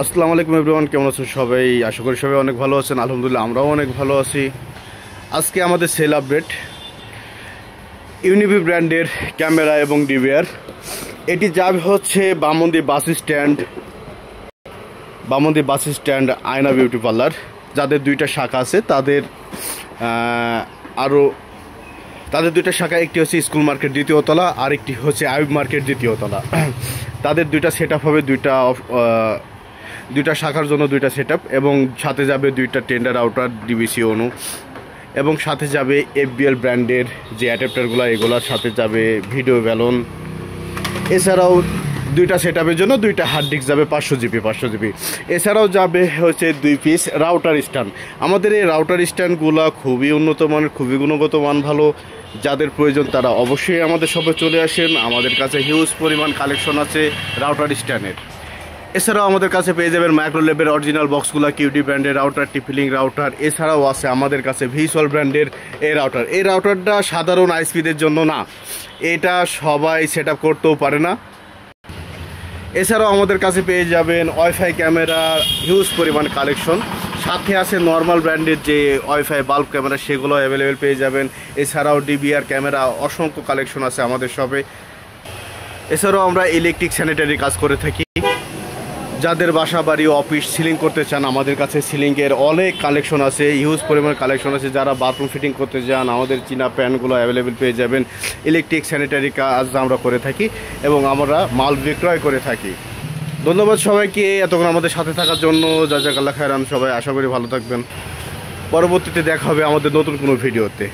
আসসালামু আলাইকুম এভরিওয়ান, কেমন আছেন সবাই? আশা করি সবাই অনেক ভালো আছেন। আলহামদুলিল্লাহ আমরাও অনেক ভালো আছি। আজকে আমাদের সেল আপডেট ইউনিভি ব্র্যান্ডের ক্যামেরা এবং ডিভিআর। এটি যাবে হচ্ছে বামন্দি বাস স্ট্যান্ড আয়না বিউটি পার্লার। যাদের দুইটা শাখা আছে তাদের দুইটা শাখা, একটি হচ্ছে স্কুল মার্কেট দ্বিতীয় তলা, আরেকটি হচ্ছে আইব মার্কেট দ্বিতীয় তলা। তাদের দুইটা সেট আপ হবে, দুইটা শাখার জন্য দুইটা সেট আপ, এবং সাথে যাবে দুইটা টেন্ডার আউটার ডিবিসি অনু, এবং সাথে যাবে এফবিএল ব্র্যান্ডের যে অ্যাডাপ্টারগুলো, এগুলোর সাথে যাবে ভিডিও ব্যালন। এছাড়াও দুইটা সেট আপের জন্য দুইটা হার্ড ডিস্ক যাবে 500 জিবি। এছাড়াও যাবে হচ্ছে 2 পিস রাউটার স্ট্যান্ড। আমাদের এই রাউটার স্ট্যান্ডগুলো খুবই উন্নত মানের, খুবই গুণগত মান ভালো। যাদের প্রয়োজন তারা অবশ্যই আমাদের শপে চলে আসেন। আমাদের কাছে হিউজ পরিমাণ কালেকশন আছে রাউটার স্ট্যান্ডের। এছাড়াও আমাদের কাছে পেয়ে যাবেন মাইক্রো লেভের অরিজিনাল বক্সগুলো, কিউটি ব্র্যান্ডের রাউটার, টিপিলিং রাউটার। এছাড়াও আছে আমাদের কাছে ভিসুয়াল ব্র্যান্ডের এই রাউটার। এই রাউটারটা সাধারণ আইএসপিদের জন্য না, এটা সবাই সেট আপ করতেও পারে না। এছাড়াও আমাদের কাছে পেয়ে যাবেন ওয়াইফাই ক্যামেরা, হিউজ পরিমাণ কালেকশন। সাথে আছে নর্মাল ব্র্যান্ডের যে ওয়াইফাই বাল্ব ক্যামেরা, সেগুলো অ্যাভেলেবেল পেয়ে যাবেন। এছাড়াও ডিবিআর ক্যামেরা অসংখ্য কালেকশন আছে আমাদের শপে। এছাড়াও আমরা ইলেকট্রিক স্যানিটারি কাজ করে থাকি। যাদের বাসা বাড়ি অফিস সিলিং করতে চান, আমাদের কাছে সিলিংয়ের অনেক কালেকশন আছে, হিউজ পরিমাণ কালেকশন আছে। যারা বাথরুম ফিটিং করতে চান, আমাদের চীনা প্যানগুলো অ্যাভেলেবেল পেয়ে যাবেন। ইলেকট্রিক স্যানিটারি কাজ আমরা করে থাকি এবং আমরা মাল বিক্রয় করে থাকি। ধন্যবাদ সবাইকে এতক্ষণ আমাদের সাথে থাকার জন্য। জাযাকাল্লাহ খায়রান। সবাই আশা করি ভালো থাকবেন। পরবর্তীতে দেখা হবে আমাদের নতুন কোনো ভিডিওতে।